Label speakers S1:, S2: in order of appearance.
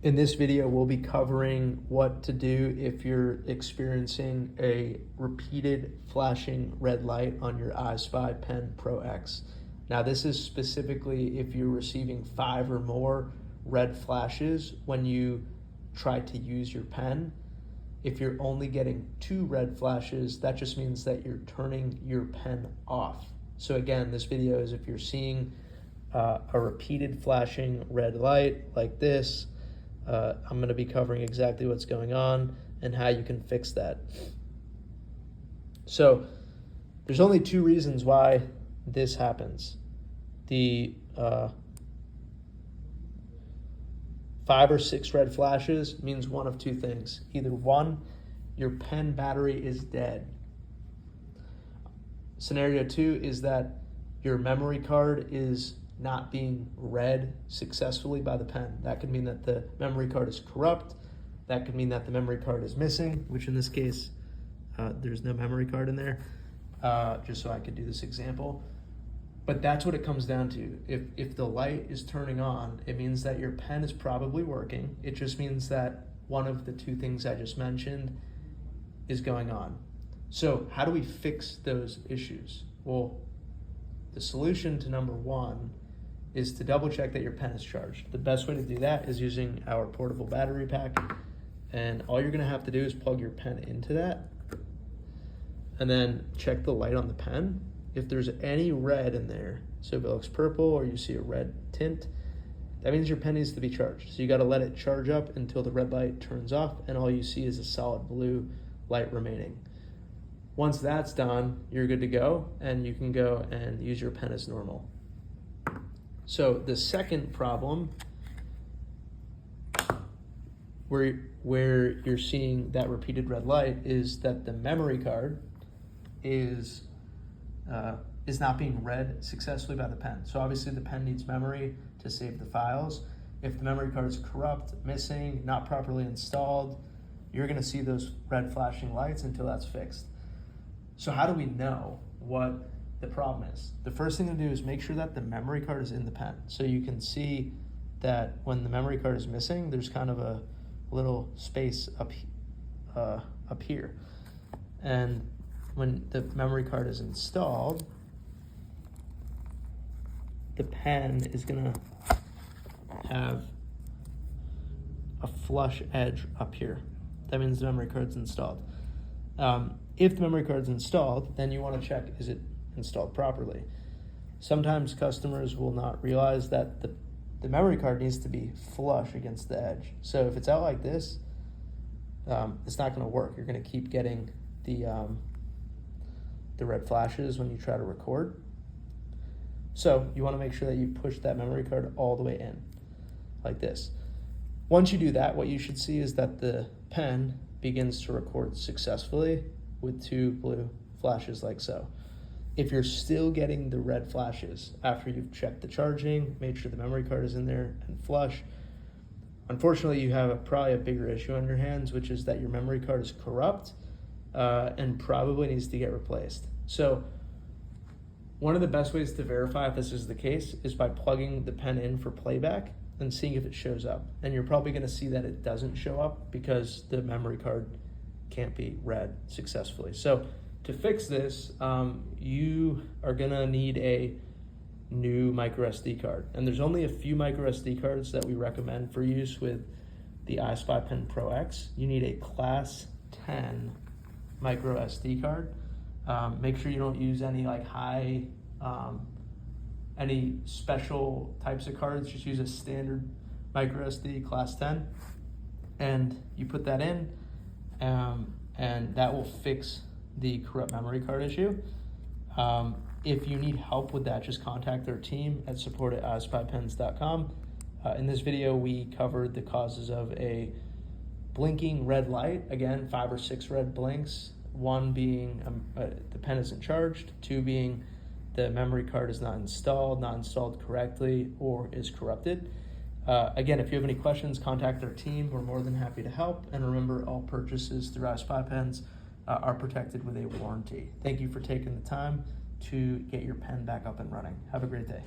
S1: In this video, we'll be covering what to do if you're experiencing a repeated flashing red light on your iSpyPen Pro X. Now, this is specifically if you're receiving 5 or more red flashes when you try to use your pen. If you're only getting 2 red flashes, that just means that you're turning your pen off. So again, this video is if you're seeing a repeated flashing red light like this. I'm going to be covering exactly what's going on and how you can fix that. So there's only 2 reasons why this happens. The 5 or 6 red flashes means one of 2 things. Either 1, your pen battery is dead. Scenario 2 is that your memory card is not being read successfully by the pen. That could mean that the memory card is corrupt. That could mean that the memory card is missing, which in this case, there's no memory card in there, just so I could do this example. But that's what it comes down to. If the light is turning on, it means that your pen is probably working. It just means that one of the 2 things I just mentioned is going on. So how do we fix those issues? Well, the solution to number 1 is to double check that your pen is charged. The best way to do that is using our portable battery pack. And all you're gonna have to do is plug your pen into that and then check the light on the pen. If there's any red in there, so if it looks purple or you see a red tint, that means your pen needs to be charged. So you gotta let it charge up until the red light turns off and all you see is a solid blue light remaining. Once that's done, you're good to go and you can go and use your pen as normal. So the second problem where you're seeing that repeated red light is that the memory card is not being read successfully by the pen. So obviously the pen needs memory to save the files. If the memory card is corrupt, missing, not properly installed, you're gonna see those red flashing lights until that's fixed. So how do we know what the problem is? The first thing to do is make sure that the memory card is in the pen. So you can see that when the memory card is missing, there's kind of a little space up here. And when the memory card is installed, the pen is gonna have a flush edge up here. That means the memory card's installed. If the memory card's installed, then you want to check, is it installed properly? Sometimes customers will not realize that the memory card needs to be flush against the edge. So if it's out like this, it's not going to work. You're going to keep getting the red flashes when you try to record. So you want to make sure that you push that memory card all the way in, like this. Once you do that, what you should see is that the pen begins to record successfully with 2 blue flashes like so. If you're still getting the red flashes after you've checked the charging, made sure the memory card is in there and flush, unfortunately you have probably a bigger issue on your hands, which is that your memory card is corrupt and probably needs to get replaced. So one of the best ways to verify if this is the case is by plugging the pen in for playback and seeing if it shows up. And you're probably gonna see that it doesn't show up because the memory card can't be read successfully. So to fix this, you are gonna need a new micro SD card. And there's only a few micro SD cards that we recommend for use with the iSpyPen Pro X. You need a class 10 micro SD card. Make sure you don't use any like any special types of cards, just use a standard micro SD class 10 and you put that in and that will fix the corrupt memory card issue. If you need help with that, just contact our team at support@iSpyPens.com. In this video, we covered the causes of a blinking red light. Again, 5 or 6 red blinks, 1 being the pen isn't charged, 2 being the memory card is not installed correctly, or is corrupted. Again, if you have any questions, contact our team. We're more than happy to help. And remember, all purchases through iSpyPens are protected with a warranty. Thank you for taking the time to get your pen back up and running. Have a great day.